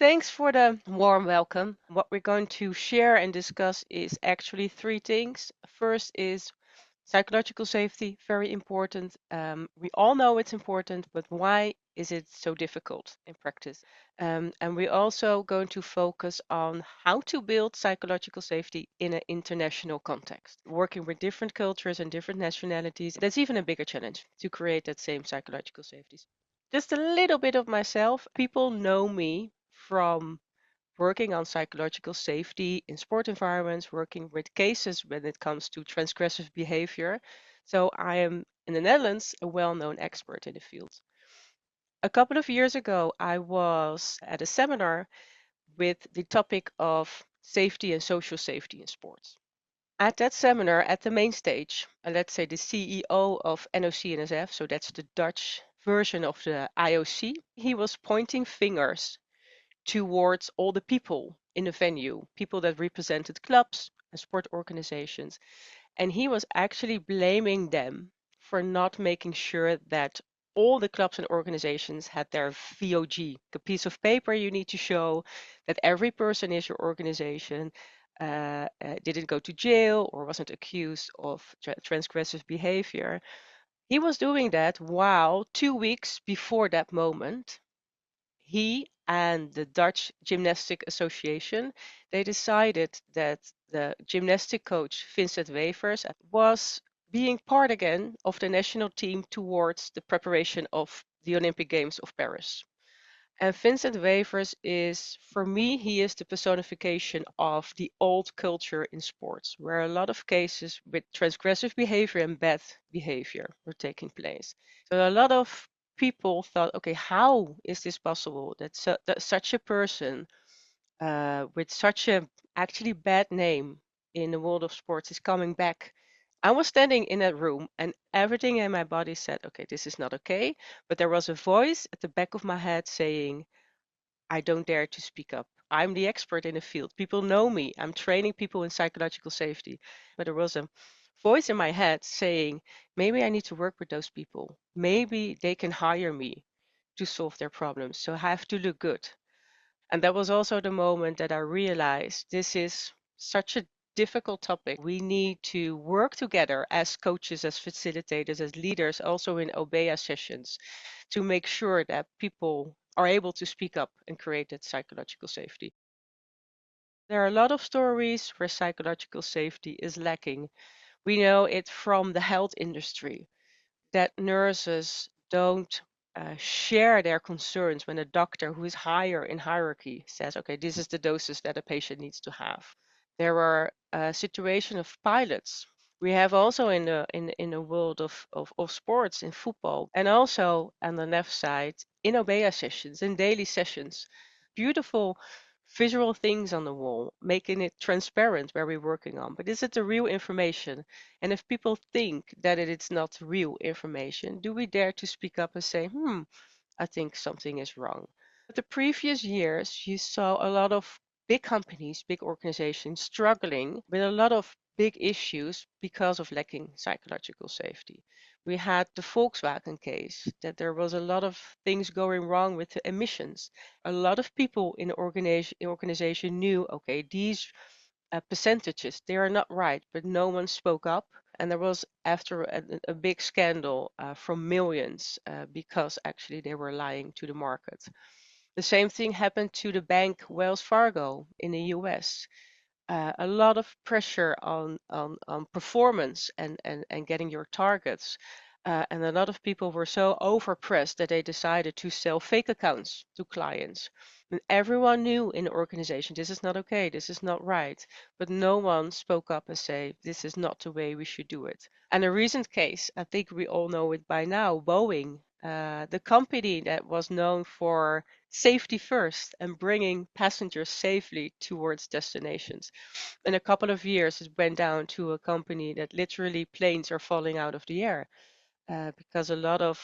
Thanks for the warm welcome. What we're going to share and discuss is actually three things. First is psychological safety, very important. We all know it's important, but why is it so difficult in practice? And we're also going to focus on how to build psychological safety in an international context. Working with different cultures and different nationalities, that's even a bigger challenge to create that same psychological safety. Just a little bit of myself. People know me from working on psychological safety in sport environments, working with cases when it comes to transgressive behavior. So I am in the Netherlands a well-known expert in the field. A couple of years ago, I was at a seminar with the topic of safety and social safety in sports. At that seminar, at the main stage, let's say the CEO of NOC-NSF, so that's the Dutch version of the IOC, he was pointing fingers towards all the people in the venue, people that represented clubs and sport organizations. And he was actually blaming them for not making sure that all the clubs and organizations had their VOG, the piece of paper you need to show that every person is your organization, didn't go to jail or wasn't accused of transgressive behavior. He was doing that while 2 weeks before that moment, he and the Dutch Gymnastic Association, they decided that the gymnastic coach Vincent Wevers was being part again of the national team towards the preparation of the Olympic Games of Paris. And Vincent Wevers is, for me, he is the personification of the old culture in sports, where a lot of cases with transgressive behavior and bad behavior were taking place. So a lot of people thought, okay, how is this possible that such a person with such a actually bad name in the world of sports is coming back? I was standing in that room and everything in my body said, okay, this is not okay. But there was a voice at the back of my head saying, I don't dare to speak up. I'm the expert in the field. People know me. I'm training people in psychological safety. But there was a voice in my head saying, maybe I need to work with those people. Maybe they can hire me to solve their problems. So I have to look good. And that was also the moment that I realized this is such a difficult topic. We need to work together as coaches, as facilitators, as leaders, also in Obeya sessions, to make sure that people are able to speak up and create that psychological safety. There are a lot of stories where psychological safety is lacking. We know it from the health industry that nurses don't share their concerns when a doctor who is higher in hierarchy says, okay, this is the doses that a patient needs to have. There are a situation of pilots. We have also in the world of sports, in football, and also on the left side, in Obeya sessions, in daily sessions, beautiful visual things on the wall, making it transparent where we're working on. But is it the real information? And if people think that it is not real information, do we dare to speak up and say, I think something is wrong? The previous years, you saw a lot of big companies, big organizations struggling with a lot of big issues because of lacking psychological safety. We had the Volkswagen case, that there was a lot of things going wrong with the emissions. A lot of people in the organization knew, okay, these percentages, they are not right, but no one spoke up. And there was, after a big scandal from millions, because actually they were lying to the market. The same thing happened to the bank Wells Fargo in the US. A lot of pressure on performance and getting your targets. And a lot of people were so overpressed that they decided to sell fake accounts to clients. And everyone knew in the organization, this is not okay, this is not right. But no one spoke up and say, this is not the way we should do it. And a recent case, I think we all know it by now, Boeing, the company that was known for safety first and bringing passengers safely towards destinations. In a couple of years, it went down to a company that literally planes are falling out of the air because a lot of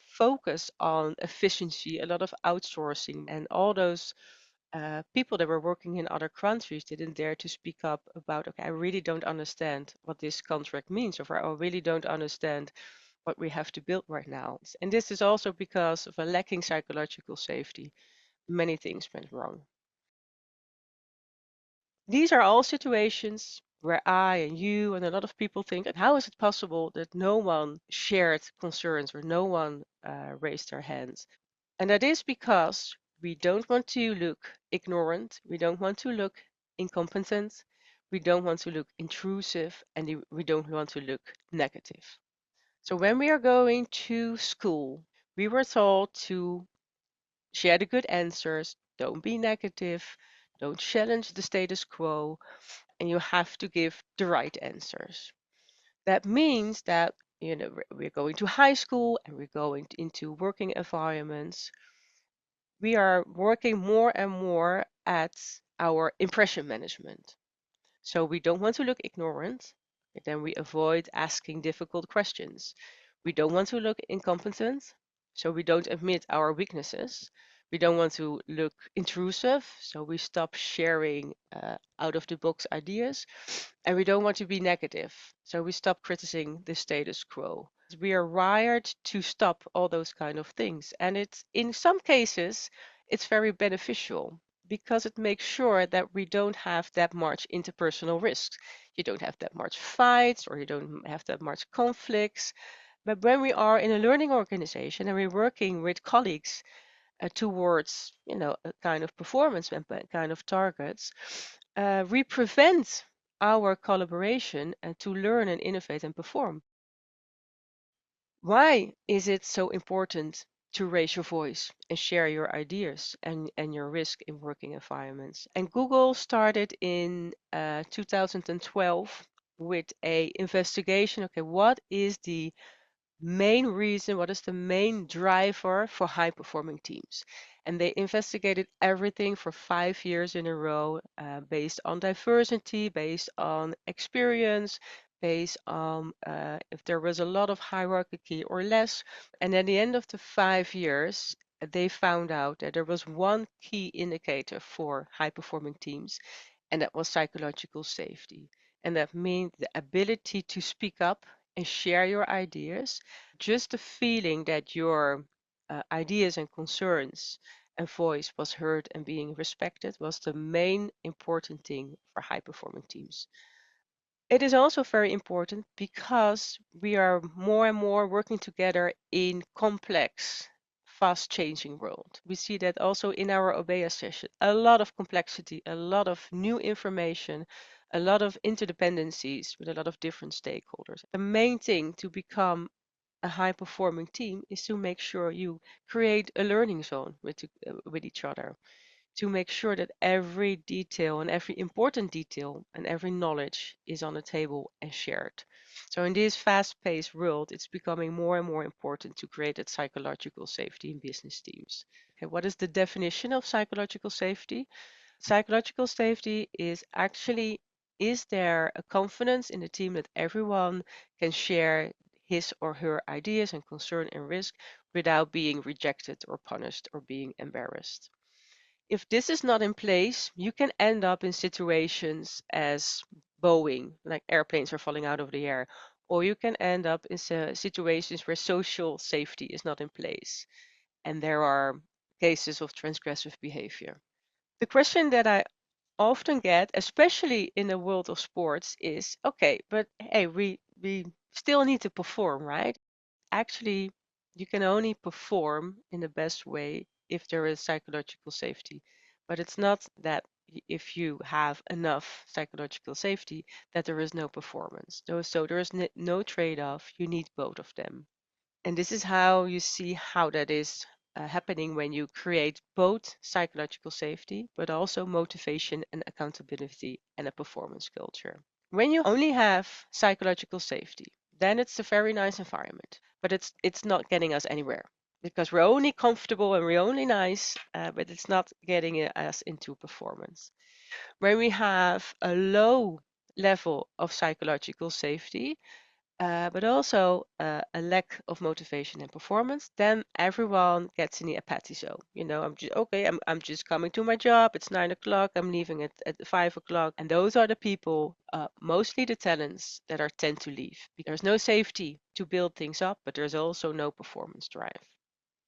focus on efficiency, a lot of outsourcing, and all those people that were working in other countries didn't dare to speak up about, okay, I really don't understand what this contract means, or I really don't understand what we have to build right now. And this is also because of a lacking psychological safety. many things went wrong. These are all situations where I and you and a lot of people think, and how is it possible that no one shared concerns or no one raised their hands? And that is because we don't want to look ignorant, we don't want to look incompetent, we don't want to look intrusive, and we don't want to look negative. So when we are going to school, we were told to share the good answers, don't be negative, don't challenge the status quo, and you have to give the right answers. That means that we're going to high school and we're going into working environments. We are working more and more at our impression management. So we don't want to look ignorant, then we avoid asking difficult questions. We don't want to look incompetent, so we don't admit our weaknesses. We don't want to look intrusive, so we stop sharing out of the box ideas. And we don't want to be negative, so we stop criticizing the status quo. We are wired to stop all those kind of things. And it's in some cases, it's very beneficial because it makes sure that we don't have that much interpersonal risks. You don't have that much fights or you don't have that much conflicts. But when we are in a learning organization and we're working with colleagues towards, a kind of performance and kind of targets, we prevent our collaboration to learn and innovate and perform. Why is it so important to raise your voice and share your ideas and your risk in working environments? And Google started in 2012 with a investigation. Okay, what is the main reason, what is the main driver for high performing teams? And they investigated everything for 5 years in a row, based on diversity, based on experience, based on if there was a lot of hierarchy or less. And at the end of the 5 years, they found out that there was one key indicator for high performing teams, and that was psychological safety. And that means the ability to speak up and share your ideas. Just the feeling that your ideas and concerns and voice was heard and being respected was the main important thing for high performing teams. It is also very important because we are more and more working together in complex, fast changing world. We see that also in our Obeya session. A lot of complexity, a lot of new information, a lot of interdependencies with a lot of different stakeholders. The main thing to become a high performing team is to make sure you create a learning zone with each other, to make sure that every detail and every important detail and every knowledge is on the table and shared. So in this fast-paced world, it's becoming more and more important to create that psychological safety in business teams. Okay, what is the definition of psychological safety? Psychological safety is there a confidence in the team that everyone can share his or her ideas and concern and risk without being rejected or punished or being embarrassed? If this is not in place, you can end up in situations as Boeing, like airplanes are falling out of the air, or you can end up in situations where social safety is not in place and there are cases of transgressive behavior. The question that I often get, especially in the world of sports, is okay, but hey, we still need to perform, right? Actually, you can only perform in the best way if there is psychological safety. But it's not that if you have enough psychological safety that there is no performance. So there is no trade-off. You need both of them. And this is how you see how that is happening when you create both psychological safety, but also motivation and accountability and a performance culture. When you only have psychological safety, then it's a very nice environment, but it's not getting us anywhere because we're only comfortable and we're only nice, but it's not getting us into performance. When we have a low level of psychological safety, but also a lack of motivation and performance, then everyone gets in the apathy zone. I'm just okay. I'm just coming to my job. It's 9 o'clock. I'm leaving at 5 o'clock, and those are the people, mostly the talents, that are tend to leave. There's no safety to build things up, but there's also no performance drive.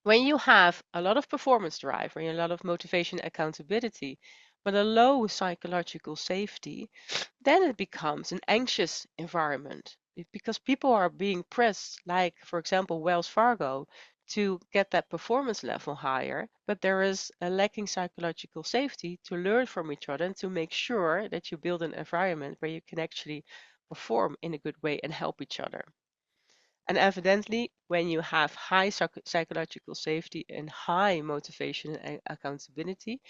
When you have a lot of performance drive, when you have a lot of motivation, accountability, but a low psychological safety, then it becomes an anxious environment because people are being pressed, like, for example, Wells Fargo, to get that performance level higher, but there is a lacking psychological safety to learn from each other and to make sure that you build an environment where you can actually perform in a good way and help each other. And evidently, when you have high psychological safety and high motivation and accountability,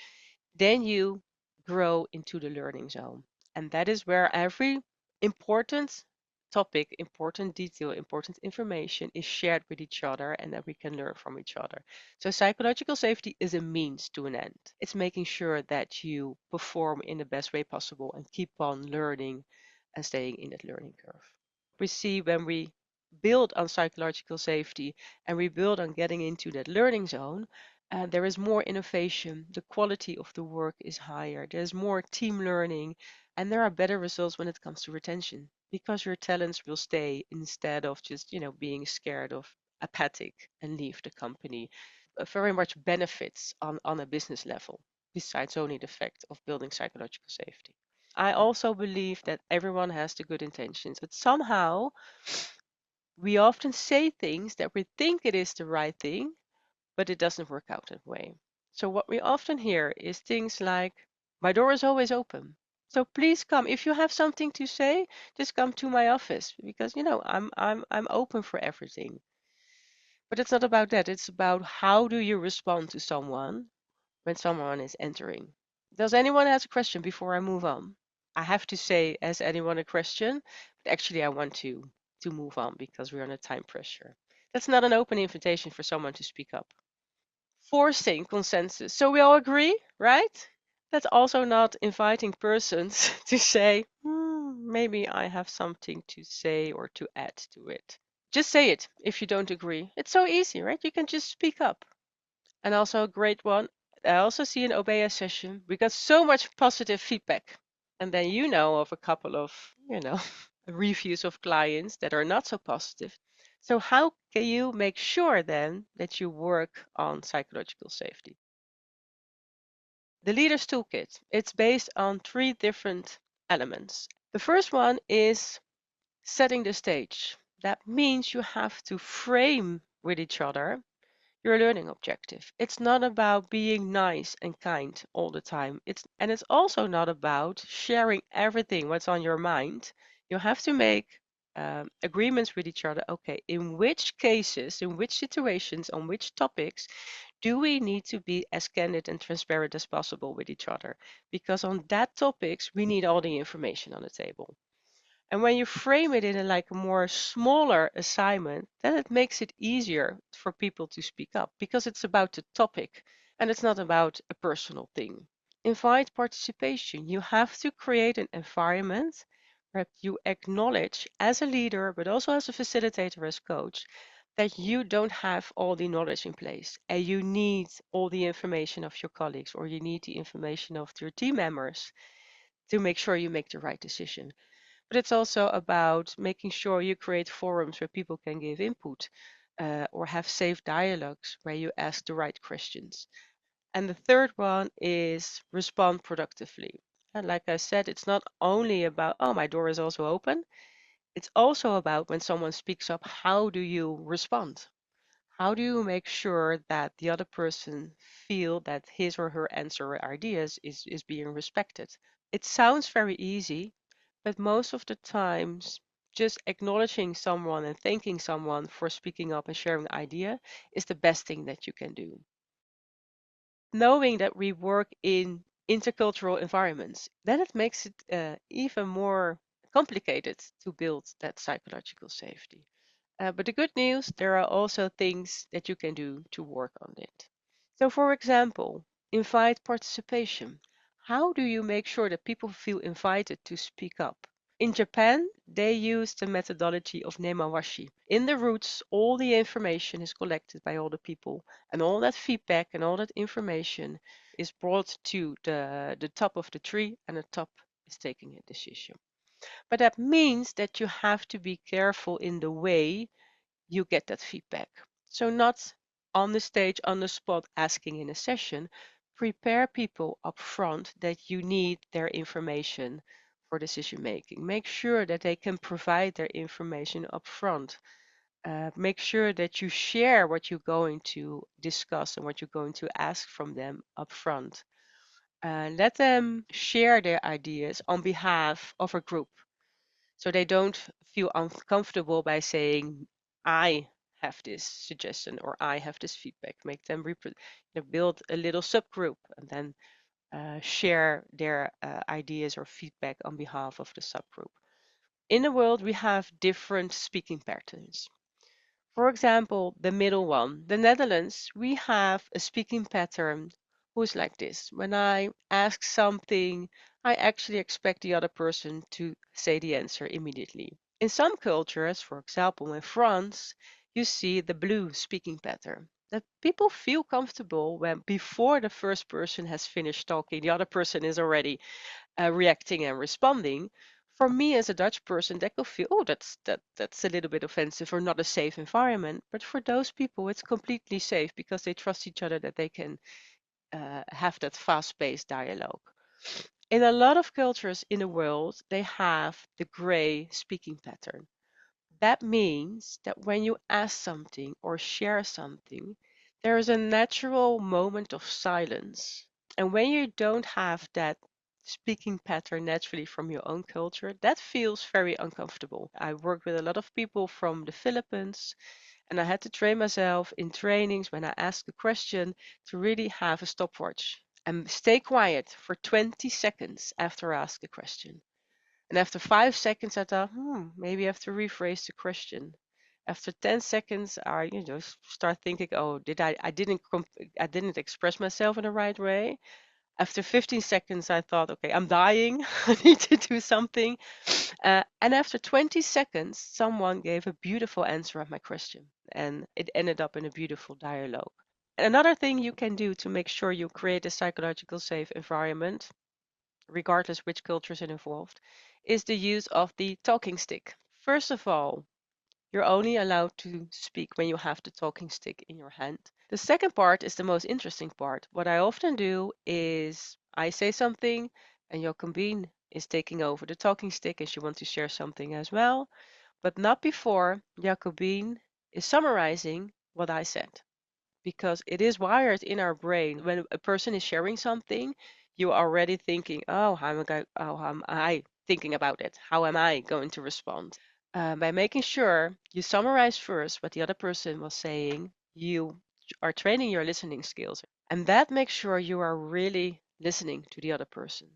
then you grow into the learning zone. And that is where every important topic, important detail, important information is shared with each other and that we can learn from each other. So psychological safety is a means to an end. It's making sure that you perform in the best way possible and keep on learning and staying in that learning curve. We see when we build on psychological safety and we build on getting into that learning zone, there is more innovation, the quality of the work is higher, there's more team learning, and there are better results when it comes to retention because your talents will stay instead of just, being scared of apathic and leave the company. Very much benefits on a business level, besides only the fact of building psychological safety. I also believe that everyone has the good intentions, but somehow we often say things that we think it is the right thing, but it doesn't work out that way. So what we often hear is things like, my door is always open. So please come. If you have something to say, just come to my office because I'm open for everything. But it's not about that. It's about how do you respond to someone when someone is entering. Does anyone has a question before I move on? I have to say, has anyone a question? But actually I want to move on because we're under time pressure. That's not an open invitation for someone to speak up. Forcing consensus. So we all agree, right? That's also not inviting persons to say, maybe I have something to say or to add to it. Just say it if you don't agree. It's so easy, right? You can just speak up. And also a great one. I also see an Obeya session. We got so much positive feedback. And then you know of a couple of, reviews of clients that are not so positive. So how can you make sure then that you work on psychological safety? The Leader's Toolkit, it's based on 3 different elements. The first one is setting the stage. That means you have to frame with each other your learning objective. It's not about being nice and kind all the time. It's also not about sharing everything what's on your mind. You have to make agreements with each other. Okay, in which cases, in which situations, on which topics do we need to be as candid and transparent as possible with each other? Because on that topics, we need all the information on the table. And when you frame it in a more smaller assignment, then it makes it easier for people to speak up because it's about the topic and it's not about a personal thing. Invite participation. You have to create an environment where you acknowledge as a leader, but also as a facilitator, as coach, that you don't have all the knowledge in place and you need all the information of your colleagues or you need the information of your team members to make sure you make the right decision. But it's also about making sure you create forums where people can give input or have safe dialogues where you ask the right questions. And the third one is respond productively. And like I said, it's not only about, oh, my door is also open. It's also about when someone speaks up, how do you respond? How do you make sure that the other person feel that his or her answer or ideas is being respected? It sounds very easy, but most of the times, just acknowledging someone and thanking someone for speaking up and sharing an idea is the best thing that you can do. Knowing that we work in intercultural environments, then it makes it even more complicated to build that psychological safety. But the good news, there are also things that you can do to work on it. So, for example, invite participation. How do you make sure that people feel invited to speak up? In Japan, they use the methodology of nemawashi. In the roots, all the information is collected by all the people, and all that feedback and all that information is brought to the top of the tree, and the top is taking a decision. But that means that you have to be careful in the way you get that feedback. So not on the stage, on the spot, asking in a session, prepare people up front that you need their information for decision making. Make sure that they can provide their information up front. Make sure that you share what you're going to discuss and what you're going to ask from them up front. Let them share their ideas on behalf of a group so they don't feel uncomfortable by saying, I have this suggestion or I have this feedback. Make them build a little subgroup and then share their ideas or feedback on behalf of the subgroup. In the world, we have different speaking patterns. For example, the middle one, the Netherlands, we have a speaking pattern who's like this. When I ask something, I actually expect the other person to say the answer immediately. In some cultures, for example, in France, you see the blue speaking pattern. That people feel comfortable when before the first person has finished talking, the other person is already reacting and responding. For me as a Dutch person, that could feel, oh, that's a little bit offensive or not a safe environment. But for those people, it's completely safe because they trust each other that they can have that fast-paced dialogue. In a lot of cultures in the world, they have the gray speaking pattern. That means that when you ask something or share something, there is a natural moment of silence. And when you don't have that speaking pattern naturally from your own culture, that feels very uncomfortable. I worked with a lot of people from the Philippines, and I had to train myself in trainings when I ask a question to really have a stopwatch and stay quiet for 20 seconds after I ask a question. And after 5 seconds, I thought, maybe I have to rephrase the question. After 10 seconds, I start thinking, oh, I didn't express myself in the right way. After 15 seconds, I thought, okay, I'm dying. I need to do something. And after 20 seconds, someone gave a beautiful answer of my question, and it ended up in a beautiful dialogue. And another thing you can do to make sure you create a psychological safe environment, regardless which culture is involved, is the use of the talking stick. First of all, you're only allowed to speak when you have the talking stick in your hand. The second part is the most interesting part. What I often do is I say something and Jacobine is taking over the talking stick and she wants to share something as well, but not before Jacobine is summarizing what I said, because it is wired in our brain. When a person is sharing something, you're already thinking, oh, how am I thinking about it? How am I going to respond? By making sure you summarize first what the other person was saying, you are training your listening skills. And that makes sure you are really listening to the other person.